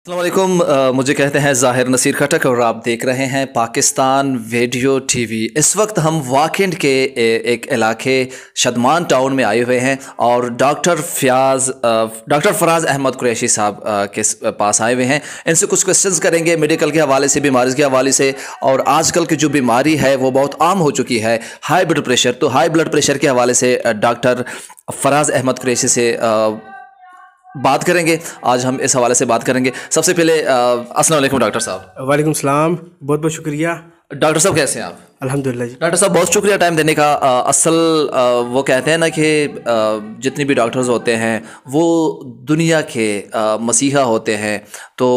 अस्सलाम वालेकुम। मुझे कहते हैं ज़ाहिर नसीर खटक और आप देख रहे हैं पाकिस्तान वीडियो टीवी। इस वक्त हम वाकेंड के एक इलाके शदमान टाउन में आए हुए हैं और डॉक्टर फराज अहमद कुरैशी साहब के पास आए हुए हैं। इनसे कुछ क्वेश्चंस करेंगे मेडिकल के हवाले से, बीमारी के हवाले से, और आजकल की जो बीमारी है वो बहुत आम हो चुकी है, हाई ब्लड प्रेशर। तो हाई ब्लड प्रेशर के हवाले से डॉक्टर फराज अहमद कुरैशी से बात करेंगे। आज हम इस हवाले से बात करेंगे। सबसे पहले अस्सलाम वालेकुम डॉक्टर साहब। वालेकुम सलाम, बहुत बहुत शुक्रिया। डॉक्टर साहब कैसे हैं आप? अल्हम्दुलिल्लाह जी। डॉक्टर साहब बहुत शुक्रिया टाइम देने का। वो कहते हैं ना कि जितने भी डॉक्टर्स होते हैं वो दुनिया के मसीहा होते हैं, तो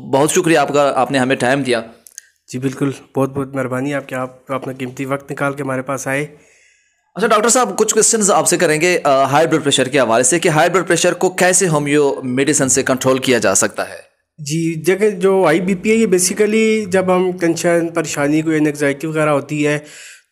बहुत शुक्रिया आपका, आपने हमें टाइम दिया। जी बिल्कुल, बहुत बहुत मेहरबानी आपकी, आप अपना कीमती वक्त निकाल के हमारे पास आए। अच्छा डॉक्टर साहब, कुछ क्वेश्चंस आपसे करेंगे हाई ब्लड प्रेशर के हवाले से कि हाई ब्लड प्रेशर को कैसे होम्यो मेडिसिन से कंट्रोल किया जा सकता है। जी, जगह जो IBP है ये बेसिकली जब हम टेंशन, परेशानी, कोई एंग्जाइटी वगैरह होती है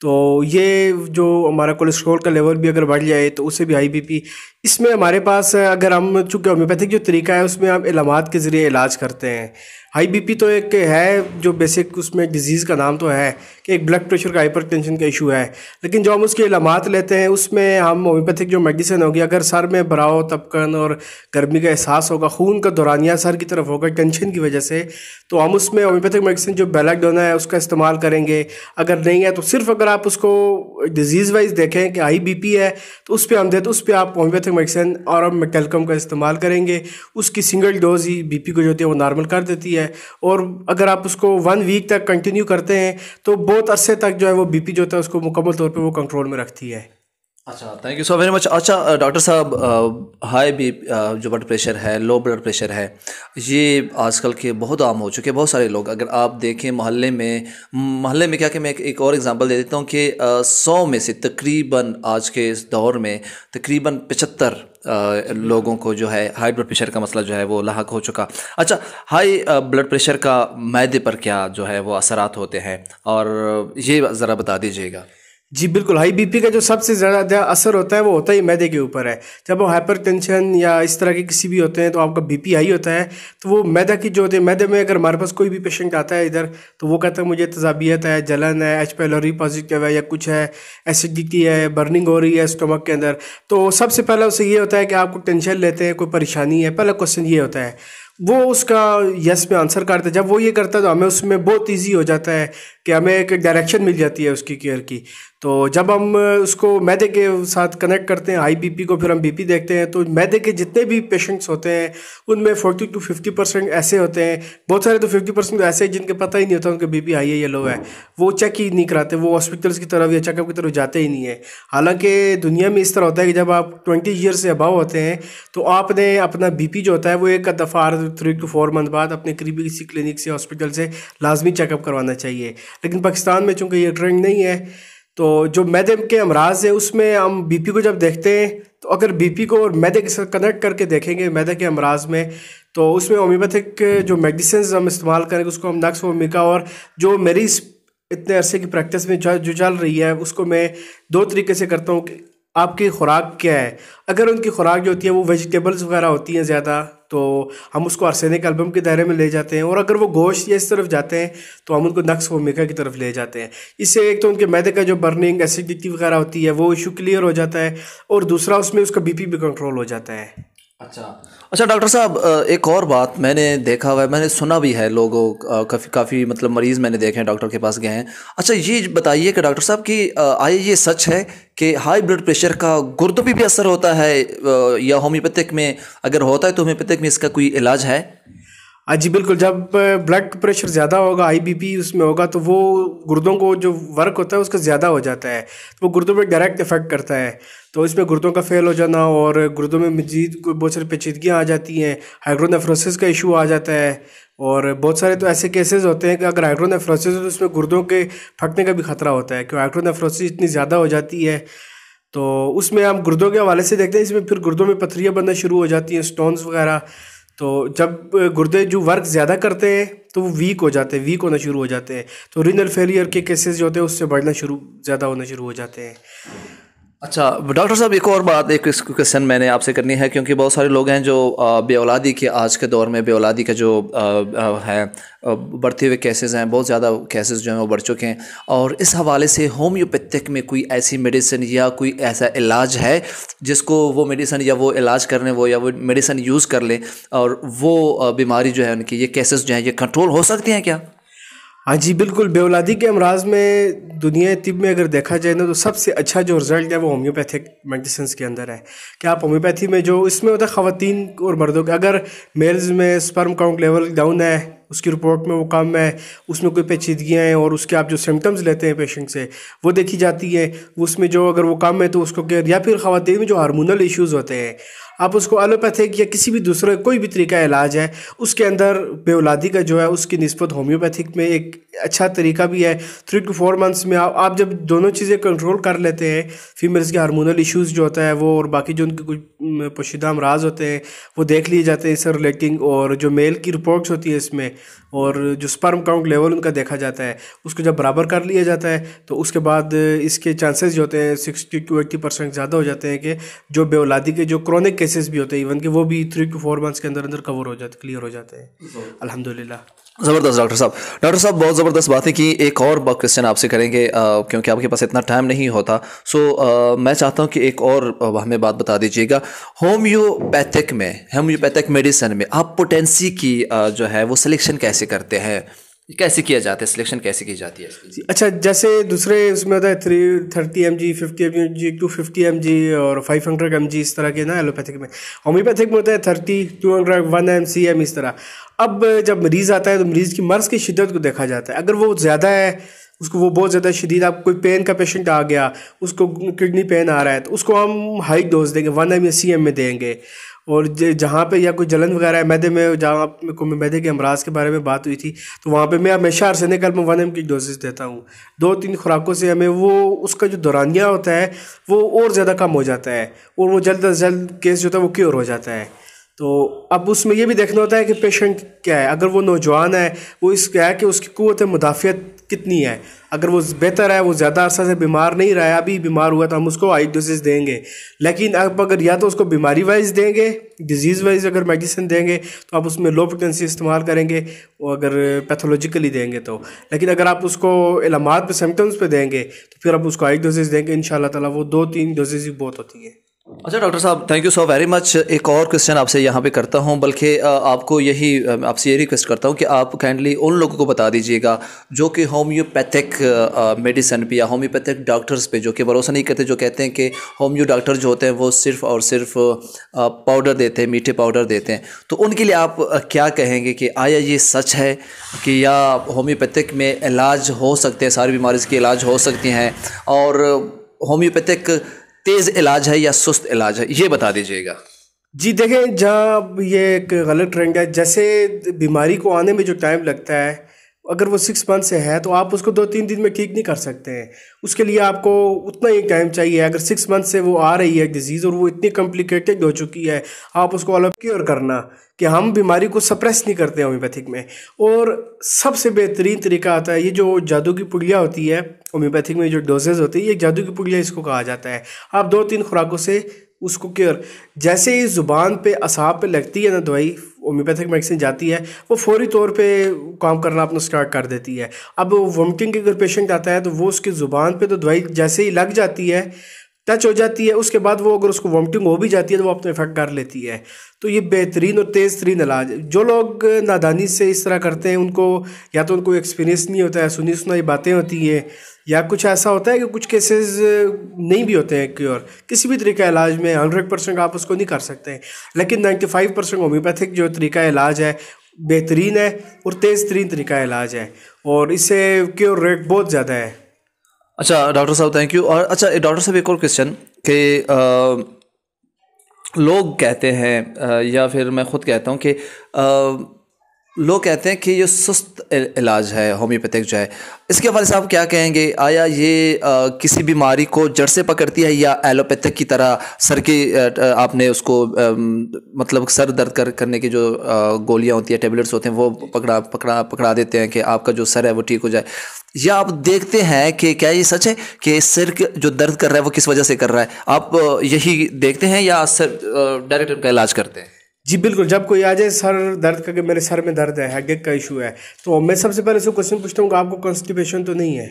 तो ये जो हमारा कोलेस्ट्रॉल का लेवल भी अगर बढ़ जाए तो उससे भी IBP। इसमें हमारे पास अगर हम चूँकि होम्योपैथिक जो तरीका है उसमें हम इलामात के ज़रिए इलाज करते हैं। IBP तो एक है जो बेसिक, उसमें डिज़ीज़ का नाम तो है कि एक ब्लड प्रेशर का, हाइपरटेंशन का इशू है, लेकिन जो हम उसके इलामात लेते हैं उसमें हम होम्योपैथिक जो मेडिसिन होगी, अगर सर में भराव, तपकन और गर्मी का एहसास होगा, खून का दौरानिया सर की तरफ होगा टेंशन की वजह से, तो हम उसमें होम्योपैथिक मेडिसिन जो बेलाडोना है उसका इस्तेमाल करेंगे। अगर नहीं है तो सिर्फ अगर आप उसको डिजीज़ वाइज देखें कि IBP है तो उस पर हम देते, उस पर आप होम्योपैथिक मेडिसिन और हम मैकेलकम का इस्तेमाल करेंगे। उसकी सिंगल डोज ही BP को जो होती है वो नॉर्मल कर देती है, और अगर आप उसको 1 वीक तक कंटिन्यू करते हैं तो बहुत अरसे तक जो है वो BP जो होता है उसको मुकम्मल तौर पे वो कंट्रोल में रखती है। अच्छा, thank you so very much. अच्छा डॉक्टर साहब, हाई जो ब्लड प्रेशर है, लो ब्लड प्रेशर है, ये आजकल के बहुत आम हो चुके हैं। बहुत सारे लोग, अगर आप देखें मोहल्ले में क्या कि मैं एक और एग्जांपल दे देता हूँ कि 100 में से तकरीबन आज के इस दौर में तकरीबन 75 लोगों को जो है हाई ब्लड प्रेशर का मसला जो है वो लाहक हो चुका। अच्छा, हाई ब्लड प्रेशर का मैदे पर क्या जो है वो असरात होते हैं, और ये ज़रा बता दीजिएगा। जी बिल्कुल, IBP का जो सबसे ज़्यादा असर होता है वो होता ही मैदे के ऊपर है। जब वो हाइपर टेंशन या इस तरह के किसी भी होते हैं तो आपका BP हाई होता है, तो वो मैदा की जो होती है, मैदे में अगर हमारे पास कोई भी पेशेंट आता है इधर तो वो कहता है मुझे तेज़ाबियत है, जलन है, H pylori पॉजिटिव है या कुछ है, एसिडिटी है, बर्निंग हो रही है स्टमक के अंदर, तो सबसे पहले उससे ये होता है कि आपको टेंशन लेते हैं, कोई परेशानी है, पहला क्वेश्चन ये होता है। वो उसका यस में आंसर करते हैं। जब वो ये करता है तो हमें उसमें बहुत ईजी हो जाता है कि हमें एक डायरेक्शन मिल जाती है उसकी केयर की। तो जब हम उसको मैदे के साथ कनेक्ट करते हैं IBP को, फिर हम BP देखते हैं, तो मैदे के जितने भी पेशेंट्स होते हैं उनमें 40 to 50% ऐसे होते हैं, बहुत सारे तो 50% ऐसे हैं जिनके पता ही नहीं होता उनका BP हाई है या लो है, वो चेक ही नहीं कराते, वो हॉस्पिटल्स की तरफ या चेकअप की तरफ जाते ही नहीं है। हालांकि दुनिया में इस तरह होता है कि जब आप 20 ईयर से अबाव होते हैं तो आपने अपना BP जो होता है वो एक दफ़ा 3 to 4 मंथ बाद अपने करीबी किसी क्लिनिक से, हॉस्पिटल से लाजमी चेकअप करवाना चाहिए। लेकिन पाकिस्तान में चूँकि ये ट्रेंड नहीं है, तो जो मैदे के अमराज है उसमें हम BP को जब देखते हैं तो अगर BP को और मैदे के साथ कनेक्ट करके देखेंगे मैदे के अमराज में, तो उसमें होम्योपैथिक जो मेडिसिन हम इस्तेमाल करेंगे उसको हम नक्स वोमिका, और जो मेरी इतने अरसे की प्रैक्टिस में जो चल रही है उसको मैं 2 तरीके से करता हूँ कि आपकी खुराक क्या है। अगर उनकी खुराक जो होती है वो वेजिटेबल्स वगैरह होती हैं ज़्यादा, तो हम उसको आर्सेनिक एल्बम के दायरे में ले जाते हैं, और अगर वो गोश्त या इस तरफ जाते हैं तो हम उनको नक्स वोमिका की तरफ ले जाते हैं। इससे एक तो उनके मैदे का जो बर्निंग, एसिडिटी वगैरह होती है वो इशू क्लियर हो जाता है, और दूसरा उसमें उसका BP भी कंट्रोल हो जाता है। अच्छा डॉक्टर साहब, एक और बात मैंने देखा हुआ है, मैंने सुना भी है, लोगों काफ़ी मतलब मरीज़ मैंने देखे हैं डॉक्टर के पास गए हैं। अच्छा ये बताइए कि डॉक्टर साहब कि आइए ये सच है कि हाई ब्लड प्रेशर का गुर्दों पे भी असर होता है, या होम्योपैथिक में अगर होता है तो होम्योपैथिक में इसका कोई इलाज है? हाँ जी बिल्कुल, जब ब्लड प्रेशर ज़्यादा होगा, IBP उसमें होगा, तो वो गुर्दों को जो वर्क होता है उसका ज़्यादा हो जाता है, तो वो गुर्दों पे डायरेक्ट इफेक्ट करता है। तो इसमें गुर्दों का फेल हो जाना और गुर्दों में मजीद बहुत सारी पेचीदगियाँ आ जाती हैं, हाइड्रोनेफ्रोसिस का इशू आ जाता है, और बहुत सारे तो ऐसे केसेस होते हैं कि अगर हाइड्रोनेफ्रोसिस है तो उसमें गुर्दों के फटने का भी खतरा होता है, क्योंकि हाइड्रोनेफ्रोसिस इतनी ज़्यादा हो जाती है। तो उसमें हम गुर्दों के हवाले से देखते हैं, इसमें फिर गुर्दों में पथरियाँ बनना शुरू हो जाती हैं, स्टोन्स वगैरह। तो जब गुर्दे जो वर्क ज़्यादा करते हैं तो वो वीक हो जाते हैं, वीक होना शुरू हो जाते हैं, तो रीनल फेलियर के केसेस जो होते हैं उससे ज़्यादा होना शुरू हो जाते हैं। अच्छा डॉक्टर साहब, एक और बात, एक क्वेश्चन मैंने आपसे करनी है, क्योंकि बहुत सारे लोग हैं जो बेऔलादी के, आज के दौर में बेऔलादी का जो है बढ़ते हुए केसेस हैं, बहुत ज़्यादा केसेस जो हैं वो बढ़ चुके हैं। और इस हवाले से होम्योपैथिक में कोई ऐसी मेडिसिन या कोई ऐसा इलाज है जिसको वो मेडिसिन या वो इलाज करने वो या वो मेडिसिन यूज़ कर लें और वो बीमारी जो है उनकी, ये केसेस जो हैं ये कंट्रोल हो सकते हैं क्या? हाँ जी बिल्कुल। बेऔलादी के अमराज में दुनिया तिब में अगर देखा जाए ना, तो सबसे अच्छा जो रिजल्ट है वो होम्योपैथिक मेडिसिन के अंदर है। कि आप होम्योपैथी में जो इसमें होता है ख़वातीन और मर्दों के, अगर मेल्स में स्पर्म काउंट लेवल डाउन है, उसकी रिपोर्ट में वो कम है, उसमें कोई पेचीदगियाँ हैं और उसके आप जो सिम्टम्स लेते हैं पेशेंट से वो देखी जाती है, उसमें जो अगर वो कम है तो उसको केयर, या फिर ख़वातीन में जो हार्मोनल इश्यूज़ होते हैं, आप उसको एलोपैथिक या किसी भी दूसरे कोई भी तरीका इलाज है उसके अंदर बेऔलादी का जो है उसकी निस्बत होम्योपैथिक में एक अच्छा तरीका भी है। 3 to 4 मंथ्स में आप जब दोनों चीज़ें कंट्रोल कर लेते हैं, फीमेल्स के हार्मोनल इश्यूज़ जो होता है वो और बाकी जो उनके कुछ पोशीदा अमराज होते हैं वो देख लिए जाते हैं इससे रिलेटिंग, और जो मेल की रिपोर्ट्स होती है इसमें और जो स्पर्म काउंट लेवल उनका देखा जाता है, उसको जब बराबर कर लिया जाता है तो उसके बाद इसके चांसेस जो होते हैं 60 to 80% ज़्यादा हो जाते हैं कि जो बेऔलादी के जो क्रॉनिक केसेस भी होते हैं इवन कि वो भी 3 to 4 मंथ्स के अंदर अंदर कवर हो जाते, क्लियर हो जाते हैं अल्हम्दुलिल्लाह। ज़बरदस्त डॉक्टर साहब। डॉक्टर साहब बहुत ज़बरदस्त बातें की। एक और क्वेश्चन आपसे करेंगे क्योंकि आपके पास इतना टाइम नहीं होता। मैं चाहता हूं कि एक और हमें बात बता दीजिएगा। होम्योपैथिक मेडिसिन में आप पोटेंसी की जो है वो सिलेक्शन कैसे करते हैं, कैसे किया जाता है, सिलेक्शन कैसे की जाती है इसकी? अच्छा, जैसे दूसरे उसमें होता है 330 mg, 50 mg, 250 mg और 500 mg इस तरह के ना एलोपैथिक में। होम्योपैथिक में होता है 30, 200, 1 mcm इस तरह। अब जब मरीज़ आता है तो मरीज़ की मर्ज़ की शिद्दत को देखा जाता है। अगर वो ज़्यादा है, उसको वो बहुत ज़्यादा शदीद, आप कोई पेन का पेशेंट आ गया, उसको किडनी पेन आ रहा है तो उसको हम हाई डोज देंगे, 1 mcm में देंगे। और जहाँ पे या कोई जलन वगैरह है मैदे में, जहाँ को मैदे के अमराज के बारे में बात हुई थी, तो वहाँ पे मैं हमेशा आर्सेनिकल में 1 mg की डोजेस देता हूँ। 2-3 खुराकों से हमें वो उसका जो दौरानिया होता है वो और ज़्यादा कम हो जाता है और वो जल्द अज जल्द केस जो होता है वो क्योर हो जाता है। तो अब उसमें ये भी देखना होता है कि पेशेंट क्या है। अगर वो नौजवान है, वो इस क्या है कि उसकी क़ुव्वत मुदाफ़ियत कितनी है। अगर वो बेहतर है, वो ज़्यादा अरसा से बीमार नहीं रहा है, अभी बीमार हुआ तो हम उसको हाई डोजेस देंगे। लेकिन अब अगर या तो उसको बीमारी वाइज देंगे, डिजीज़ वाइज अगर मेडिसिन देंगे तो आप उसमें लो पोटेंसी इस्तेमाल करेंगे, और अगर पैथोलॉजिकली देंगे तो। लेकिन अगर आप उसको इलामात पे, सिम्टम्स पे देंगे तो फिर आप उसको हाई डोजेस देंगे इंशाल्लाह ताला। वो 2-3 डोजेस ही बहुत होती है। अच्छा डॉक्टर साहब, thank you so very much. एक और क्वेश्चन आपसे यहाँ पे करता हूँ, बल्कि आपको आपसे ये रिक्वेस्ट करता हूँ कि आप काइंडली उन लोगों को बता दीजिएगा जो कि होम्योपैथिक मेडिसिन पे या होम्योपैथिक डॉक्टर्स पे जो कि भरोसा नहीं करते, जो कहते हैं कि होम्यो डॉक्टर जो होते हैं वो सिर्फ और सिर्फ पाउडर देते हैं, मीठे पाउडर देते हैं। तो उनके लिए आप क्या कहेंगे कि आया ये सच है कि या होम्योपैथिक में इलाज हो सकते हैं, सारी बीमारी के इलाज हो सकती हैं, और होम्योपैथिक तेज़ इलाज है या सुस्त इलाज है, ये बता दीजिएगा। जी देखें, जहाँ ये एक गलत ट्रेंड है, जैसे बीमारी को आने में जो टाइम लगता है, अगर वो 6 मंथ से है तो आप उसको 2-3 दिन में ठीक नहीं कर सकते हैं। उसके लिए आपको उतना ही टाइम चाहिए। अगर 6 मंथ से वो आ रही है डिजीज़ और वो इतनी कॉम्प्लिकेटेड हो चुकी है, आप उसको अलग क्योर करना कि हम बीमारी को सप्रेस नहीं करते हैं होम्योपैथिक में। और सबसे बेहतरीन तरीका आता है, ये जो जादू की पुड़िया होती है होम्योपैथिक में, जो डोजेज होती है, ये जादू की पुड़िया इसको कहा जाता है। आप 2-3 खुराकों से उसको क्योर, जैसे ही ज़ुबान पे, असाब पे लगती है ना दवाई, होम्योपैथिक मेडिसिन जाती है, वो फौरी तौर पे काम करना अपना स्टार्ट कर देती है। अब वोमिटिंग के अगर पेशेंट आता है तो वो उसकी ज़ुबान पे तो दवाई जैसे ही लग जाती है, टच हो जाती है, उसके बाद वो अगर उसको वोमिटिंग हो भी जाती है तो वो अपना इफेक्ट कर लेती है। तो ये बेहतरीन और तेज़ तरीन इलाज। जो लोग नादानी से इस तरह करते हैं उनको या तो उनको एक्सपीरियंस नहीं होता है, सुनी सुनाई बातें होती हैं, या कुछ ऐसा होता है कि कुछ केसेस नहीं भी होते हैं क्योर। किसी भी तरीका इलाज में 100% आप उसको नहीं कर सकते हैं, लेकिन 95% होम्योपैथिक जो तरीका इलाज है बेहतरीन है और तेज़ तरीन तरीका इलाज है, और इससे क्योर रेट बहुत ज़्यादा है। अच्छा डॉक्टर साहब, थैंक यू। और अच्छा डॉक्टर साहब, एक और क्वेश्चन कि लोग कहते हैं या फिर मैं ख़ुद कहता हूँ कि लोग कहते हैं कि ये सुस्त इलाज है होम्योपैथिक जो है, इसके हवाले से आप क्या कहेंगे? आया ये किसी बीमारी को जड़ से पकड़ती है या एलोपैथिक की तरह सर की आपने उसको मतलब सर दर्द करने की जो गोलियां होती है, टेबलेट्स होते हैं, वो पकड़ा देते हैं कि आपका जो सर है वो ठीक हो जाए? या आप देखते हैं कि क्या ये सच है कि सिर जो दर्द कर रहा है वो किस वजह से कर रहा है? आप यही देखते हैं या सर डायरेक्ट उनका इलाज करते हैं? जी बिल्कुल, जब कोई आ जाए सर दर्द करके मेरे सर में दर्द है, हेडेक का इशू है, तो मैं सबसे पहले उसको क्वेश्चन पूछता हूँ कि आपको कॉन्स्टिपेशन तो नहीं है।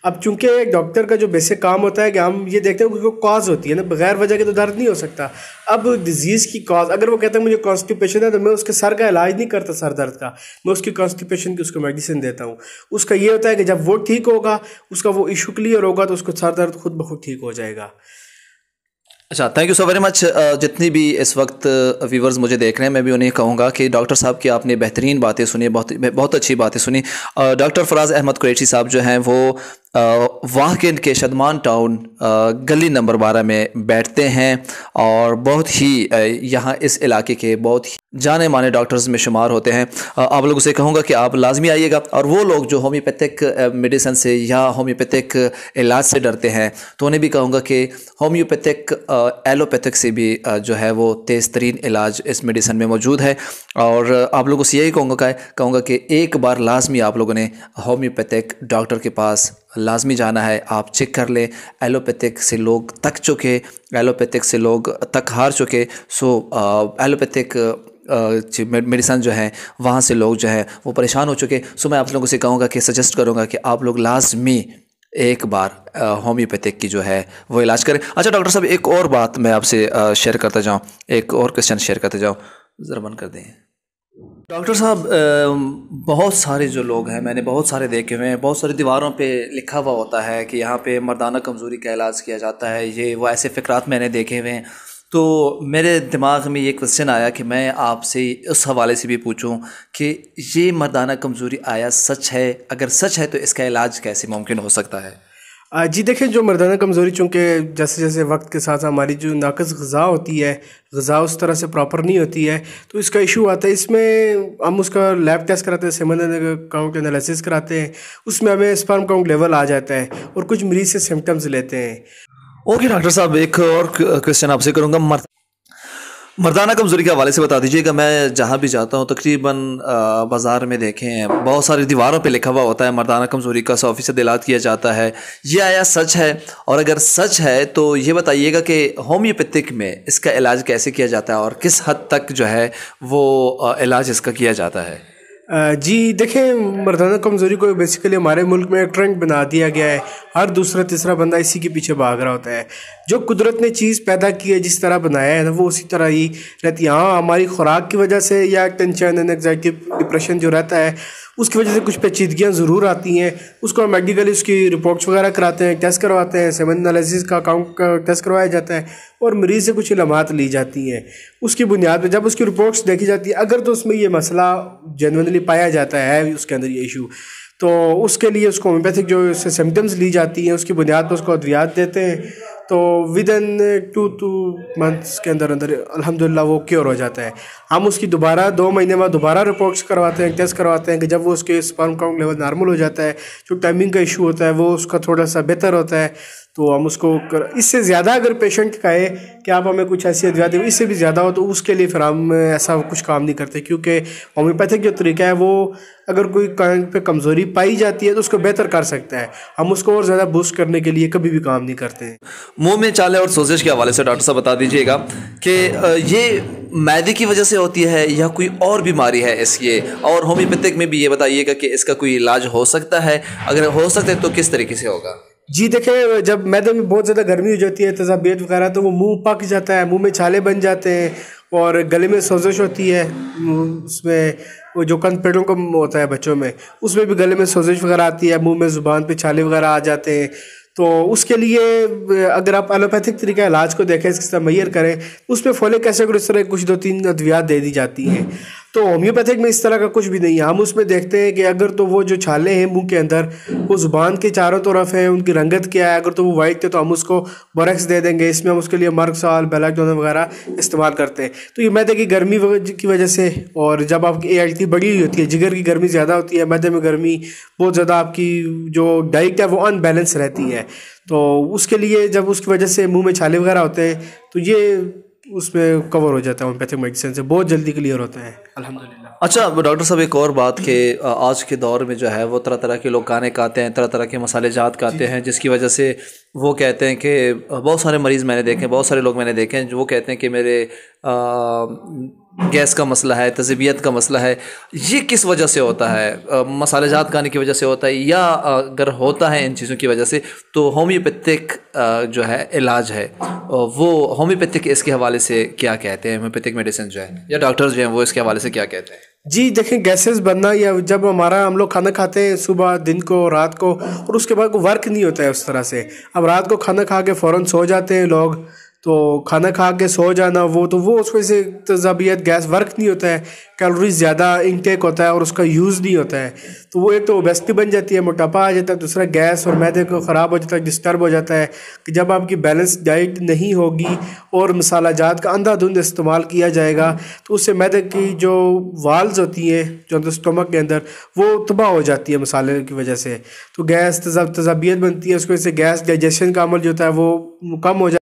अब चूंकि एक डॉक्टर का जो बेसिक काम होता है कि हम ये देखते हैं कि कॉज होती है ना, बगैर वजह के तो दर्द नहीं हो सकता। अब डिजीज़ की कॉज, अगर वो कहते हैं मुझे कॉन्स्टिपेशन है, तो मैं उसके सर का इलाज नहीं करता सर दर्द का, मैं उसकी कॉन्स्टिपेशन की उसको मेडिसिन देता हूँ। उसका ये होता है कि जब वो ठीक होगा, उसका वो इशू क्लियर होगा, तो उसको सर दर्द खुद ब खुद ठीक हो जाएगा। अच्छा, thank you so very much. जितनी भी इस वक्त व्यूवर्स मुझे देख रहे हैं, मैं भी उन्हें कहूँगा कि डॉक्टर साहब की आपने बेहतरीन बातें सुनी, बहुत अच्छी बातें सुनी। डॉक्टर फराज अहमद कुरैशी साहब जो हैं वो वाहकिंड के शदमान टाउन गली नंबर 12 में बैठते हैं और बहुत ही यहाँ इस इलाके के बहुत ही जाने माने डॉक्टर्स में शुमार होते हैं। आप लोगों से कहूँगा कि आप लाजमी आइएगा, और वो लोग जो होम्योपैथिक मेडिसिन से या होम्योपैथिक इलाज से डरते हैं, तो उन्हें भी कहूँगा कि होम्योपैथिक एलोपैथिक से भी जो है वो तेज़ तरीन इलाज इस मेडिसिन में मौजूद है। और आप लोगों से यही कहूँगा कि एक बार लाजमी आप लोगों ने होम्योपैथिक डॉक्टर के पास लाजमी जाना है। आप चेक कर लें, एलोपैथिक से लोग थक चुके, एलोपैथिक से लोग थक हार चुके, सो एलोपैथिक मेडिसन जो है वहाँ से लोग जो है वो परेशान हो चुके। सो मैं आप लोगों से कहूँगा कि सजेस्ट करूँगा कि आप लोग लाजमी एक बार होम्योपैथिक की जो है वो इलाज करें। अच्छा डॉक्टर साहब, एक और बात मैं आपसे शेयर करता जाऊँ, एक और क्वेश्चन शेयर करते जाऊँ, ज़रा बंद कर दें। डॉक्टर साहब, बहुत सारे जो लोग हैं, मैंने बहुत सारे देखे हुए हैं, बहुत सारी दीवारों पे लिखा हुआ होता है कि यहाँ पे मर्दाना कमज़ोरी का इलाज किया जाता है, ये वो ऐसे फ़िक्रात मैंने देखे हुए हैं। तो मेरे दिमाग में ये क्वेश्चन आया कि मैं आपसे उस हवाले से भी पूछूं कि ये मर्दाना कमज़ोरी आया सच है? अगर सच है तो इसका इलाज कैसे मुमकिन हो सकता है? जी देखें, जो मर्दाना कमज़ोरी, चूँकि जैसे जैसे वक्त के साथ हमारी जो नाक़िस ग़िज़ा होती है, ग़िज़ा उस तरह से प्रॉपर नहीं होती है, तो इसका इशू आता है। इसमें हम उसका लैब टेस्ट कराते हैं, सेमन काउंट एनालिसिस कराते हैं, उसमें हमें स्पर्म काउंट लेवल आ जाता है और कुछ मरीज़ से सिम्टम्स लेते हैं। ओके डॉक्टर साहब, एक और क्वेश्चन आपसे करूँगा, मर्दाना कमज़ोरी के हवाले से बता दीजिएगा। मैं जहाँ भी जाता हूँ तकरीबन बाज़ार में देखे हैं, बहुत सारी दीवारों पे लिखा हुआ होता है मर्दाना कमज़ोरी का 100% इलाज किया जाता है। ये आया सच है? और अगर सच है तो ये बताइएगा कि होम्योपैथिक में इसका इलाज कैसे किया जाता है और किस हद तक जो है वो इलाज इसका किया जाता है? जी देखें, मर्दाना कमज़ोरी को बेसिकली हमारे मुल्क में एक ट्रेंड बना दिया गया है। हर दूसरा तीसरा बंदा इसी के पीछे भाग रहा होता है। जो कुदरत ने चीज़ पैदा की है, जिस तरह बनाया है ना, वो उसी तरह ही रहती है। हाँ, हमारी खुराक की वजह से या टेंशन, एंग्जाइटी, डिप्रेशन जो रहता है, उसकी वजह से कुछ पेचीदगियाँ ज़रूर आती हैं। उसको हम मेडिकली उसकी रिपोर्ट्स वगैरह कराते हैं, टेस्ट करवाते हैं, सेमन एनालिसिस का काउंट का टेस्ट करवाया जाता है और मरीज़ से कुछ इल्मात ली जाती हैं। उसकी बुनियाद पर जब उसकी रिपोर्ट्स देखी जाती है, अगर तो उसमें ये मसला जेन्युइनली पाया जाता है, उसके अंदर ये इशू, तो उसके लिए उसको होम्योपैथिक जो उससे सिम्टम्स ली जाती हैं, उसकी बुनियाद पर उसको अद्वियात देते हैं। तो विद इन 2 मंथ्स के अंदर अंदर अल्हम्दुलिल्लाह वो क्योर हो जाता है। हम उसकी दोबारा 2 महीने बाद दोबारा रिपोर्ट्स करवाते हैं, टेस्ट करवाते हैं कि जब वो उसके स्पर्म काउंट लेवल नॉर्मल हो जाता है, जो टाइमिंग का इशू होता है वो उसका थोड़ा सा बेहतर होता है, तो हम उसको इससे ज़्यादा अगर पेशेंट कहे कि आप हमें कुछ ऐसी अद्वियात दें, इससे भी ज़्यादा हो, तो उसके लिए फिर हम ऐसा कुछ काम नहीं करते, क्योंकि होम्योपैथिक जो तरीका है वो अगर कोई पे कमज़ोरी पाई जाती है तो उसको बेहतर कर सकता है। हम उसको और ज़्यादा बूस्ट करने के लिए कभी भी काम नहीं करते। मुंह में चाले और सोजिश के हवाले से डॉक्टर साहब बता दीजिएगा कि ये मैदे की वजह से होती है या कोई और बीमारी है इसकी? और होम्योपैथिक में भी ये बताइएगा कि इसका कोई इलाज हो सकता है? अगर हो सकता है तो किस तरीके से होगा? जी देखें, जब मैदे में बहुत ज़्यादा गर्मी हो जाती है, तेज़ाबियत वगैरह, तो वो मुंह पक जाता है, मुंह में छाले बन जाते हैं और गले में सोजिश होती है। उसमें वो जो कंद पेड़ों का होता है बच्चों में, उसमें भी गले में सोजिश वगैरह आती है, मुंह में ज़ुबान पे छाले वगैरह आ जाते हैं। तो उसके लिए अगर आप एलोपैथिक तरीका इलाज को देखें, इसके साथ मैयर करें, उसमें फोलिक एसिड और इस तरह कुछ 2-3 अद्वियात दे दी जाती हैं। तो होम्योपैथिक में इस तरह का कुछ भी नहीं है। हम उसमें देखते हैं कि अगर तो वो जो छाले हैं मुंह के अंदर वो ज़ुबान के चारों तरफ है, उनकी रंगत क्या है, अगर तो वो वाइट है तो हम उसको बोरेक्स दे देंगे। इसमें हम उसके लिए मर्कसाल, बेलाडोन वगैरह इस्तेमाल करते हैं। तो ये मैदे की गर्मी की वजह से, और जब आपकी ALT बढ़ी हुई होती है, जिगर की गर्मी ज़्यादा होती है, मैदे में गर्मी बहुत ज़्यादा, आपकी जो डाइट है वो अनबैलेंस रहती है, तो उसके लिए जब उसकी वजह से मुँह में छाले वगैरह होते हैं तो ये उसमें कवर हो जाता है होम्योपैथिक मेडिसिन से, बहुत जल्दी क्लियर होता है अल्हम्दुलिल्लाह। अच्छा डॉक्टर साहब, एक और बात कि आज के दौर में जो है वो तरह तरह के लोग खाने खाते हैं, तरह तरह के मसाले जात खाते हैं, जिसकी वजह से वो कहते हैं कि बहुत सारे मरीज़ मैंने देखे, बहुत सारे लोग मैंने देखे हैं जो वो कहते हैं कि मेरे गैस का मसला है, तज़बियत का मसला है। ये किस वजह से होता है? मसाले जात खाने की वजह से होता है, या अगर होता है इन चीज़ों की वजह से तो होम्योपैथिक जो है इलाज है वो होम्योपैथिक इसके हवाले से क्या कहते हैं? होम्योपैथिक मेडिसिन जो है या डॉक्टर्स जो हैं वो इसके हवाले से क्या कहते हैं? जी देखें, गैसेस बनना या जब हम लोग खाना खाते हैं सुबह, दिन को, रात को, और उसके बाद को वर्क नहीं होता है उस तरह से। अब रात को खाना खा के फ़ौरन सो जाते हैं लोग, तो खाना खा के सो जाना वो उस वजह से तज़बियत, गैस वर्क नहीं होता है, कैलोरीज ज़्यादा इनटेक होता है और उसका यूज़ नहीं होता है, तो वो एक तो ओबेसिटी बन जाती है, मोटापा आ जाता है, दूसरा गैस और मैदे को ख़राब हो जाता है, डिस्टर्ब हो जाता है कि जब आपकी बैलेंस डाइट नहीं होगी और मसाला जात का अंधाधुंध इस्तेमाल किया जाएगा तो उससे मैदे की जो वाल्स होती हैं जो अंदर स्टमक के अंदर वो तबाह हो जाती है मसाले की वजह से, तो गैस तज़बियत बनती है, उसकी वजह से गैस डाइजेशन का अमल जो होता है वो कम हो जाता है।